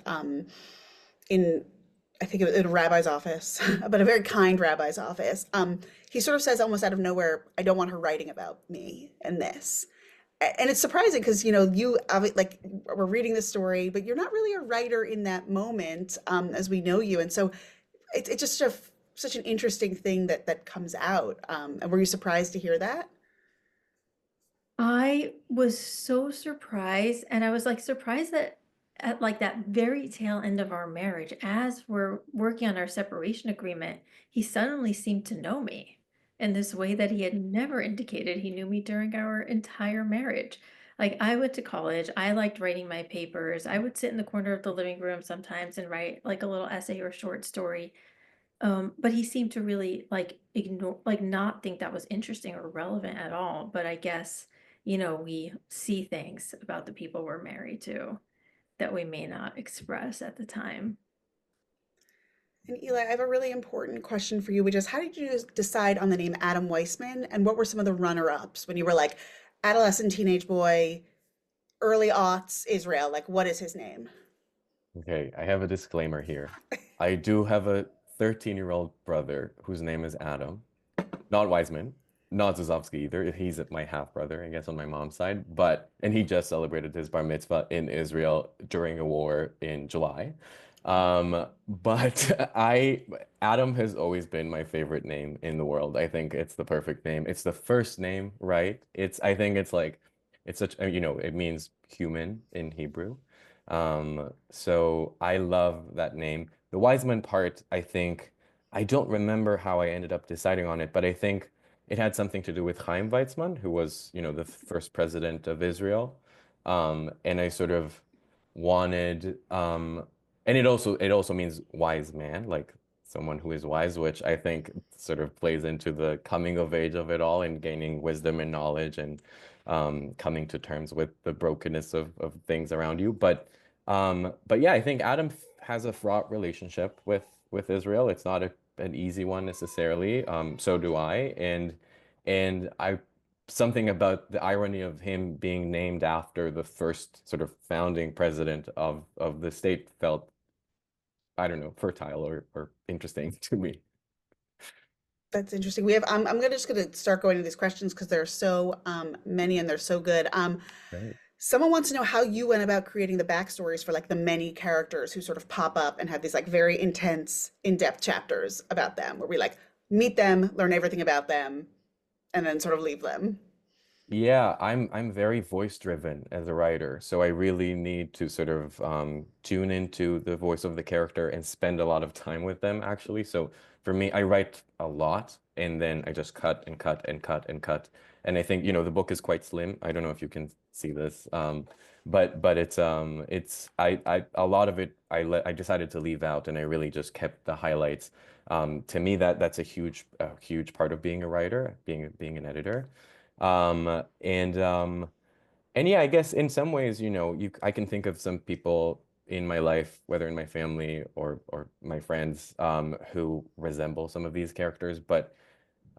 in I think it was in a rabbi's office, but a very kind rabbi's office. He sort of says almost out of nowhere, "I don't want her writing about me and this." And it's surprising because you like we're reading this story, but you're not really a writer in that moment, as we know you, and so it's just such an interesting thing that comes out. And were you surprised to hear that? I was so surprised, and I was like surprised that at like that very tail end of our marriage, as we're working on our separation agreement, he suddenly seemed to know me in this way that he had never indicated he knew me during our entire marriage. Like I went to college, I liked writing my papers. I would sit in the corner of the living room sometimes and write like a little essay or short story. But he seemed to really like ignore, like not think that was interesting or relevant at all. But I guess, we see things about the people we're married to that we may not express at the time. And Eli, I have a really important question for you, which is how did you decide on the name Adam Weissman, and what were some of the runner-ups when you were like adolescent teenage boy, early aughts Israel, like what is his name? Okay, I have a disclaimer here. I do have a 13-year-old brother whose name is Adam, not Wiseman, not Zuzovsky either. He's my half brother, I guess, on my mom's side. And he just celebrated his bar mitzvah in Israel during a war in July. But Adam has always been my favorite name in the world. I think it's the perfect name. It's the first name, right? I think it's like, it's such, it means human in Hebrew. So I love that name. The Wiseman part, I think, I don't remember how I ended up deciding on it, but I think it had something to do with Chaim Weizmann, who was, the first president of Israel. And I sort of wanted, and it also means wise man, like someone who is wise, which I think sort of plays into the coming of age of it all and gaining wisdom and knowledge and coming to terms with the brokenness of things around you. But yeah, I think Adam has a fraught relationship with Israel. It's not an easy one necessarily. So do I, and I something about the irony of him being named after the first sort of founding president of the state felt, I don't know, fertile or interesting to me. That's interesting. We have, I'm just gonna start going to these questions because there are so many and they're so good. Right. Someone wants to know how you went about creating the backstories for like the many characters who sort of pop up and have these like very intense, in-depth chapters about them, where we like meet them, learn everything about them, and then sort of leave them. Yeah, I'm very voice driven as a writer, so I really need to sort of tune into the voice of the character and spend a lot of time with them actually. So for me, I write a lot and then I just cut and cut and cut and cut. And I think, the book is quite slim. I don't know if you can see this. But it's I a lot of it I decided to leave out and I really just kept the highlights. To me that's a huge part of being a writer, being an editor. Um, and um, and yeah, I guess in some ways, I can think of some people in my life, whether in my family or my friends, who resemble some of these characters. But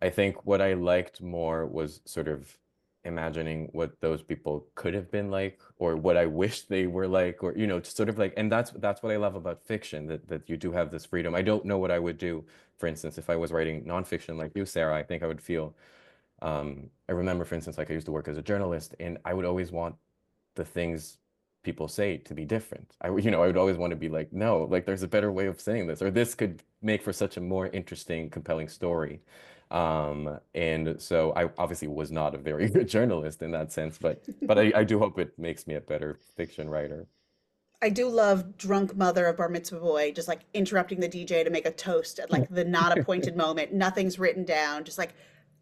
I think what I liked more was sort of imagining what those people could have been like, or what I wish they were like, or just sort of like, and that's what I love about fiction, that you do have this freedom. I don't know what I would do, for instance, if I was writing nonfiction like you, Sarah. I think I would feel I remember, for instance, like I used to work as a journalist, and I would always want the things people say to be different. I would always want to be like, no, like there's a better way of saying this, or this could make for such a more interesting, compelling story. And so I obviously was not a very good journalist in that sense, but I do hope it makes me a better fiction writer. I do love drunk mother of bar mitzvah boy just like interrupting the DJ to make a toast at like the not appointed moment. Nothing's written down, just like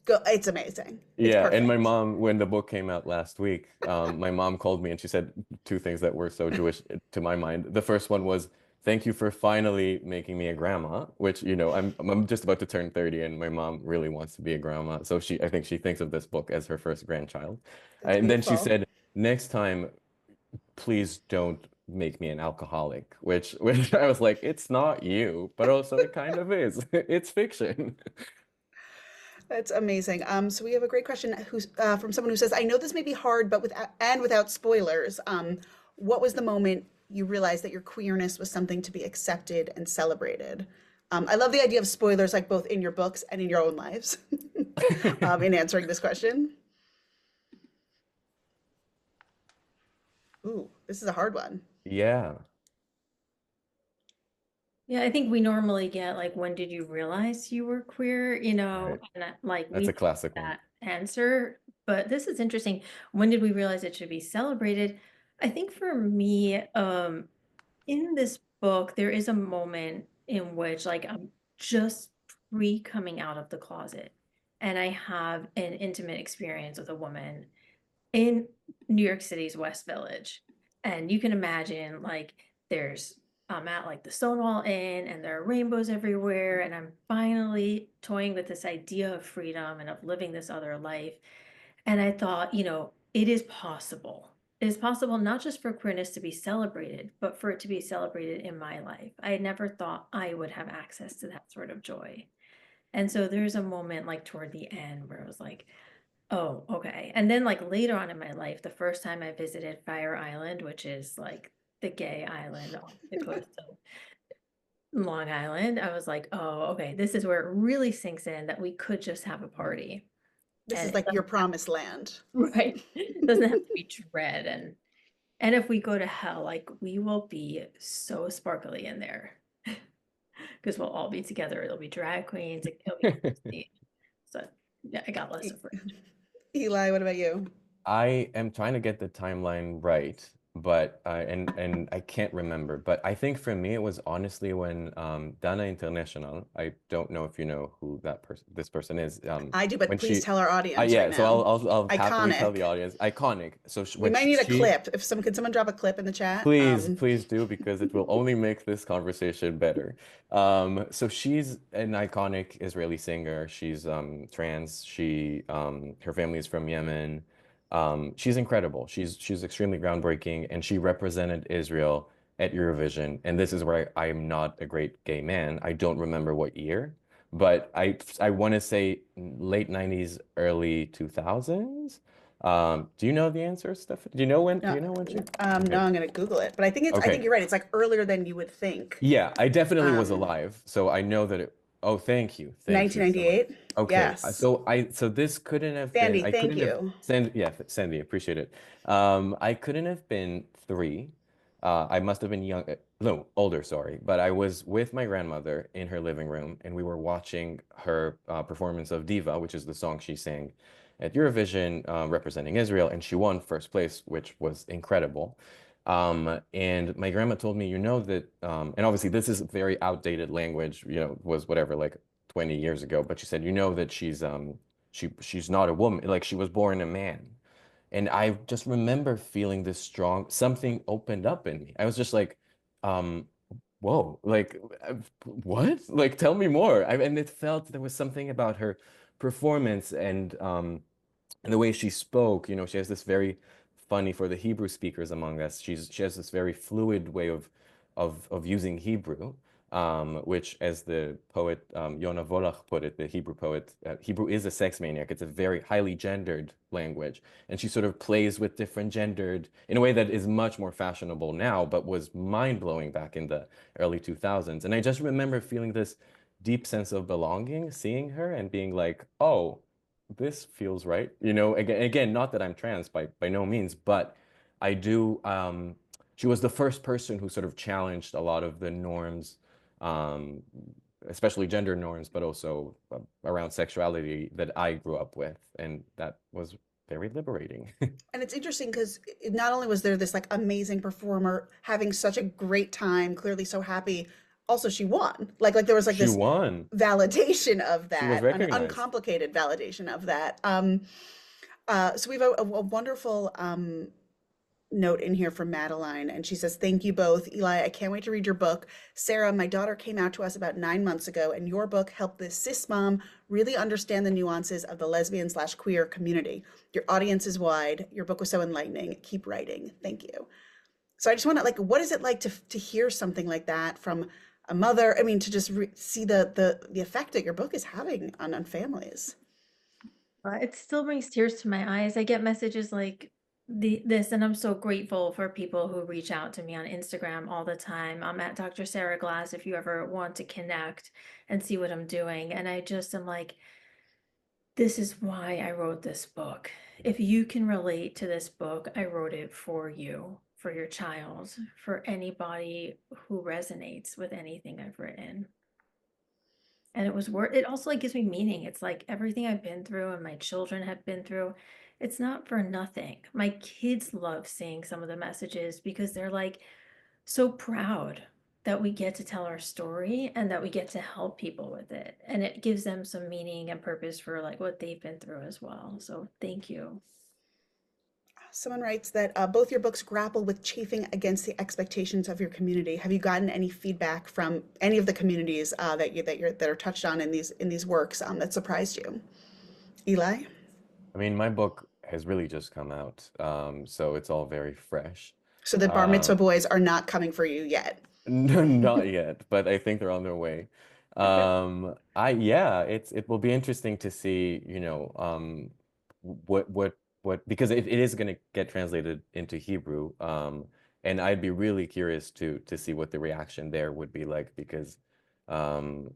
go. It's amazing. It's Yeah, and my perfect. mom, when the book came out last week, my mom called me and she said two things that were so Jewish to my mind. The first one was, "Thank you for finally making me a grandma," which, I'm just about to turn 30 and my mom really wants to be a grandma. So I think she thinks of this book as her first grandchild. That's And then she beautiful. said, "Next time, please don't make me an alcoholic," which I was like, it's not you, but also it kind of is. It's fiction. That's amazing. So we have a great question who's from someone who says, "I know this may be hard, but without spoilers, what was the moment you realized that your queerness was something to be accepted and celebrated?" I love the idea of spoilers, like both in your books and in your own lives, in answering this question. Ooh, this is a hard one. Yeah, Yeah, I think we normally get like, when did you realize you were queer? right. And like we That's a know classic one. that answer, but this is interesting. When did we realize it should be celebrated? I think for me, in this book, there is a moment in which like I'm just pre coming out of the closet and I have an intimate experience with a woman in New York City's West Village. And you can imagine like I'm at like the Stonewall Inn and there are rainbows everywhere. And I'm finally toying with this idea of freedom and of living this other life. And I thought, it is possible. It is possible not just for queerness to be celebrated, but for it to be celebrated in my life. I had never thought I would have access to that sort of joy. And so there's a moment like toward the end where I was like, oh, okay. And then like later on in my life, the first time I visited Fire Island, which is like the gay island off the coast of Long Island, I was like, oh, okay, this is where it really sinks in that we could just have a party. This And is it like your promised land. right. It doesn't have to be dread. And if we go to hell, like we will be so sparkly in there. Because we'll all be together. It'll be drag queens, it'll be crazy. So yeah, I got less E- of Fringe. Eli, what about you? I am trying to get the timeline right, but and I can't remember. But I think for me it was honestly when Dana International. I don't know if you know who this person is. I do, but When please she tell our audience yeah, right so now. I'll happily tell the Iconic. audience. Iconic. So We when might need a she clip. If could someone drop a clip in the chat? please do, because it will only make this conversation better. So she's an iconic Israeli singer. She's trans. Her family is from Yemen. She's incredible. She's extremely groundbreaking, and she represented Israel at Eurovision. And this is where I am not a great gay man. I don't remember what year, but I want to say late 90s, early 2000s. Do you know the answer, Steph? Do you know when? Do you know when she? No, Okay. I'm gonna Google it, but I think I Okay. think you're right. It's like earlier than you would think. Yeah, I definitely was Um, alive, so I know that it. Oh, thank you so much. 1998. Okay, Yes. so this couldn't have been. Sandy, I thank couldn't have. you. Sandy, appreciate it. I couldn't have been 3. I must have been young, no, older, sorry. But I was with my grandmother in her living room, and we were watching her performance of Diva, which is the song she sang at Eurovision, representing Israel, and she won first place, which was incredible. And my grandma told me, you know that, and obviously this is very outdated language, was whatever, like 20 years ago, but she said, you know that she's not a woman, like she was born a man. And I just remember feeling this strong, something opened up in me. I was just like, um, whoa, like, what? Like, tell me more. And it felt there was something about her performance and the way she spoke. She has this very funny, for the Hebrew speakers among us, she has this very fluid way of using Hebrew, which, as the poet Yonah Volach put it, the Hebrew poet, Hebrew is a sex maniac. It's a very highly gendered language, and she sort of plays with different gendered in a way that is much more fashionable now, but was mind-blowing back in the early 2000s. And I just remember feeling this deep sense of belonging, seeing her and being like, oh, this feels right. Again, not that I'm trans by no means, but I do. She was the first person who sort of challenged a lot of the norms, especially gender norms, but also around sexuality that I grew up with, and that was very liberating. And it's interesting because not only was there this like amazing performer having such a great time, clearly so happy, also she won. Like there was like She this won. validation of She was that, an recognized. uncomplicated validation of that. So we have a wonderful note in here from Madeline, and she says, thank you both. Eli, I can't wait to read your book. Sara, my daughter came out to us about 9 months ago, and your book helped this cis mom really understand the nuances of the lesbian/queer community. Your audience is wide. Your book was so enlightening. Keep writing. Thank you. So I just want to, what is it like to hear something like that from a mother? I mean, to just see the effect that your book is having on families. It still brings tears to my eyes. I get messages like this, and I'm so grateful for people who reach out to me on Instagram all the time. I'm at DrSara Glass if you ever want to connect and see what I'm doing. And I just am like, this is why I wrote this book. If you can relate to this book, I wrote it for you, for your child, for anybody who resonates with anything I've written. And it also like gives me meaning. It's like everything I've been through and my children have been through, it's not for nothing. My kids love seeing some of the messages because they're like so proud that we get to tell our story and that we get to help people with it. And it gives them some meaning and purpose for like what they've been through as well. So thank you. Someone writes that both your books grapple with chafing against the expectations of your community. Have you gotten any feedback from any of the communities that are touched on in these works that surprised you? Eli? I mean, my book has really just come out, so it's all very fresh. So the bar mitzvah boys are not coming for you yet. No, not yet, but I think they're on their way. It will be interesting to see, what because it is going to get translated into Hebrew, and I'd be really curious to see what the reaction there would be like, because I'm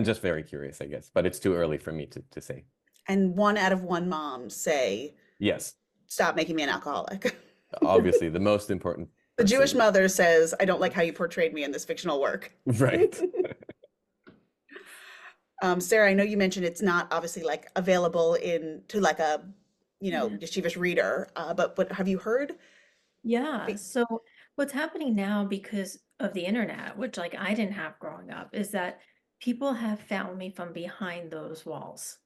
just very curious, I guess, but it's too early for me to say. And 1 out of 1 moms say, yes, stop making me an alcoholic. Obviously, the most important. The Jewish mother says, I don't like how you portrayed me in this fictional work. Right. Sara, I know you mentioned it's not obviously like available to like a know, yeshivish reader. But have you heard? Yeah. So what's happening now because of the internet, which like I didn't have growing up, is that people have found me from behind those walls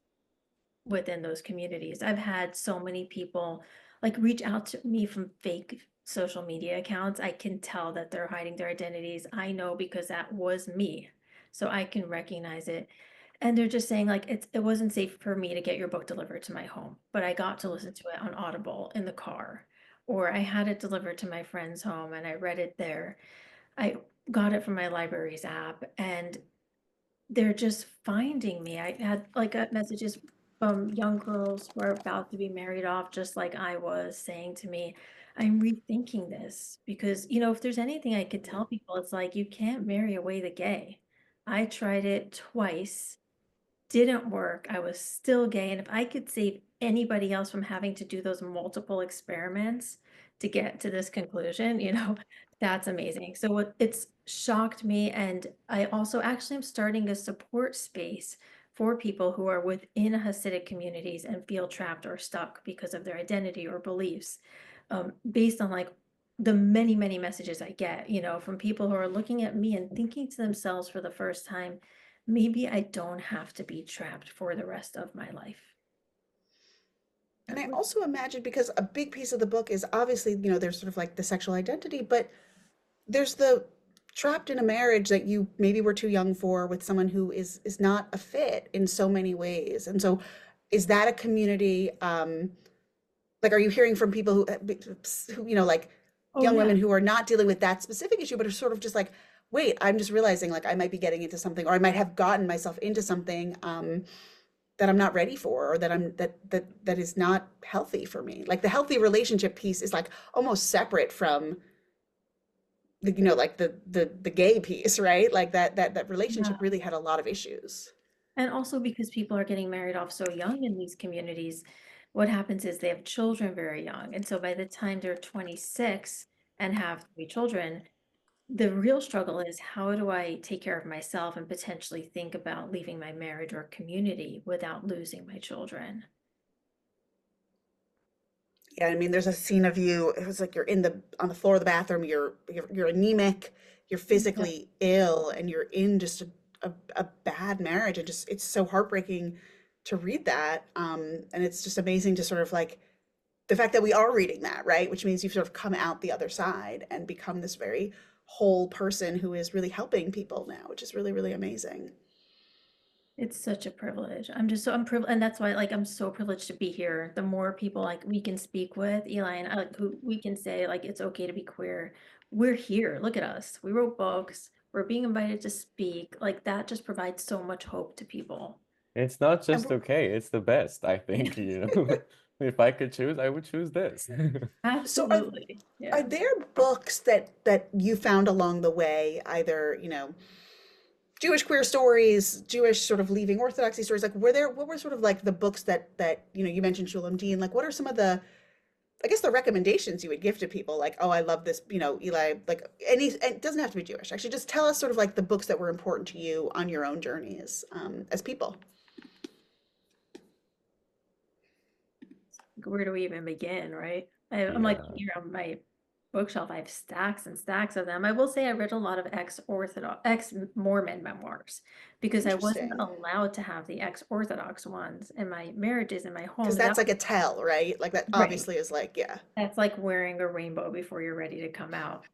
within those communities. I've had so many people like reach out to me from fake social media accounts. I can tell that they're hiding their identities. I know because that was me. So I can recognize it. And they're just saying like it wasn't safe for me to get your book delivered to my home, but I got to listen to it on Audible in the car, or I had it delivered to my friend's home and I read it there. I got it from my library's app, and they're just finding me. I had like got messages from young girls who are about to be married off, just like I was, saying to me, I'm rethinking this because, you know, if there's anything I could tell people, it's like you can't marry away the gay. I tried it twice, didn't work. I was still gay. And if I could save anybody else from having to do those multiple experiments to get to this conclusion, you know, that's amazing. So it's shocked me. And I also actually am starting a support space for people who are within Hasidic communities and feel trapped or stuck because of their identity or beliefs, based on like the many, many messages I get, you know, from people who are looking at me and thinking to themselves for the first time, maybe I don't have to be trapped for the rest of my life. And I also imagine, because a big piece of the book is obviously, you know, there's sort of like the sexual identity, but there's the trapped in a marriage that you maybe were too young for with someone who is not a fit in so many ways. And so is that a community, like, are you hearing from people who you know, like young women who are not dealing with that specific issue, but are sort of just like, wait, I'm just realizing like I might be getting into something, or I might have gotten myself into something that I'm not ready for, or that is not healthy for me. Like the healthy relationship piece is like almost separate from the, you know, like the gay piece, right? Like that relationship really had a lot of issues. And also because people are getting married off so young in these communities, what happens is they have children very young. And so by the time they're 26 and have 3 children, the real struggle is how do I take care of myself and potentially think about leaving my marriage or community without losing my children? Yeah, I mean, there's a scene of you. It was like you're on the floor of the bathroom. You're anemic. You're physically ill, and you're in just a bad marriage. And just it's so heartbreaking to read that. And it's just amazing to sort of like the fact that we are reading that, right? Which means you've sort of come out the other side and become this very whole person who is really helping people now, which is really, really amazing. It's such a privilege. I'm privileged, and that's why like I'm so privileged to be here. The more people like we can speak with, Eli and I, like who we can say like it's okay to be queer. We're here. Look at us. We wrote books. We're being invited to speak. Like that just provides so much hope to people. It's not And just okay, it's the best, I think, you know. If I could choose, I would choose this. so Absolutely. are Yeah. there books that you found along the way, either, you know, Jewish queer stories, Jewish sort of leaving Orthodoxy stories, like what were sort of like the books that you know, you mentioned Shulam Dean, like what are some of the, I guess, the recommendations you would give to people, like, oh, I love this, you know, Eli, like and it doesn't have to be Jewish. Actually, just tell us sort of like the books that were important to you on your own journeys as people. Where do we even begin, right? I'm like Yeah. here on my bookshelf, I have stacks and stacks of them. I will say I read a lot of ex-Mormon memoirs because I wasn't Interesting. allowed to have the ex-Orthodox ones in my marriages in my home. Because that's like a tell, right? Like that Right. obviously is like, yeah. That's like wearing a rainbow before you're ready to come out.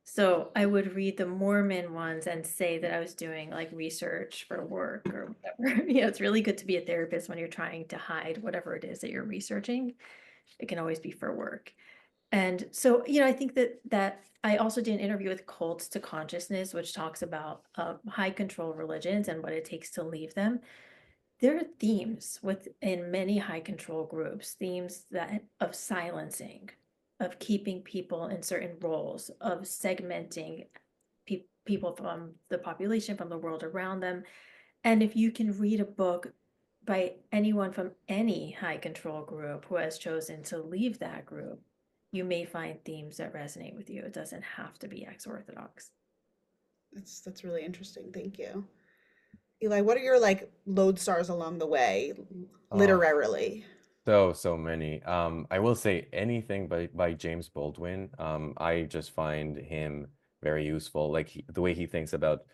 So I would read the Mormon ones and say that I was doing like research for work or whatever. You know, it's really good to be a therapist when you're trying to hide whatever it is that you're researching. It can always be for work. And so, you know, I think that I also did an interview with Cults to Consciousness, which talks about high control religions and what it takes to leave them. There are themes within many high control groups, themes that of silencing, of keeping people in certain roles, of segmenting people from the population, from the world around them. And if you can read a book by anyone from any high control group who has chosen to leave that group, you may find themes that resonate with you. It doesn't have to be ex-Orthodox. That's really interesting. Thank you. Eli, what are your like lodestars along the way, Oh, literarily? So many. I will say anything by James Baldwin. I just find him very useful. Like the way he thinks about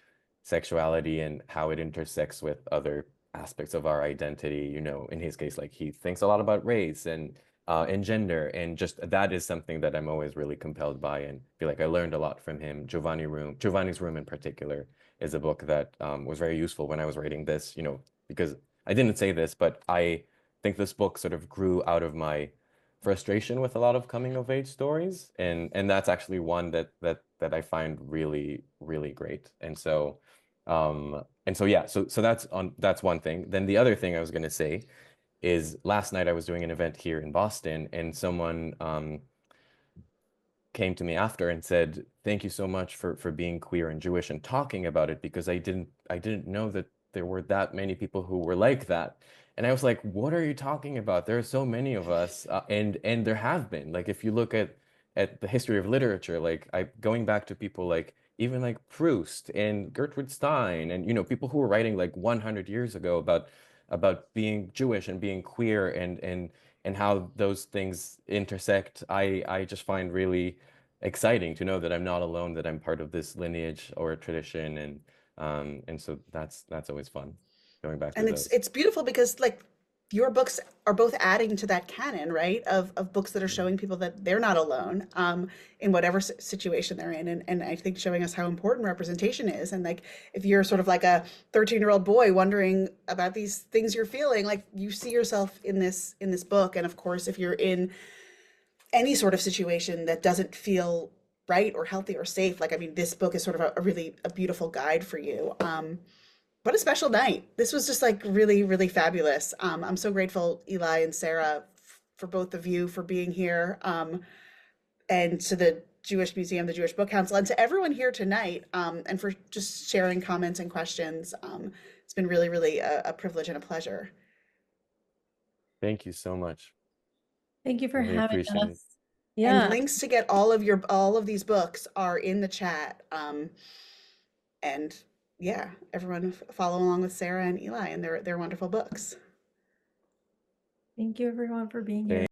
sexuality and how it intersects with other aspects of our identity. You know, in his case, like he thinks a lot about race and gender, and just that is something that I'm always really compelled by, and feel like I learned a lot from him. Giovanni's Room in particular is a book that was very useful when I was writing this. You know, because I didn't say this, but I think this book sort of grew out of my frustration with a lot of coming of age stories, and that's actually one that I find really great. And so yeah, so that's one thing. Then the other thing I was going to say is last night I was doing an event here in Boston, and someone came to me after and said, "Thank you so much for being queer and Jewish and talking about it, because I didn't know that there were that many people who were like that." And I was like, "What are you talking about? There are so many of us, and there have been. Like if you look at the history of literature, like going back to people like even like Proust and Gertrude Stein, and you know people who were writing like 100 years ago about being Jewish and being queer and how those things intersect. I just find really exciting to know that I'm not alone, that I'm part of this lineage or tradition, and so that's always fun going back to And those. it's beautiful because like your books are both adding to that canon, right? Of books that are showing people that they're not alone in whatever situation they're in. And I think showing us how important representation is. And like if you're sort of like a 13-year-old boy wondering about these things you're feeling, like you see yourself in this book. And of course, if you're in any sort of situation that doesn't feel right or healthy or safe, like I mean, this book is sort of a really a beautiful guide for you. What a special night. This was just like really fabulous. I'm so grateful, Eli and Sara, for both of you for being here, and to the Jewish Museum, the Jewish Book Council, and to everyone here tonight, and for just sharing comments and questions. It's been really a privilege and a pleasure. Thank you so much. Thank you for Really having appreciate it. us. Yeah. And links to get all of these books are in the chat. And yeah, everyone follow along with Sara and Eli and their wonderful books. Thank you everyone for being here.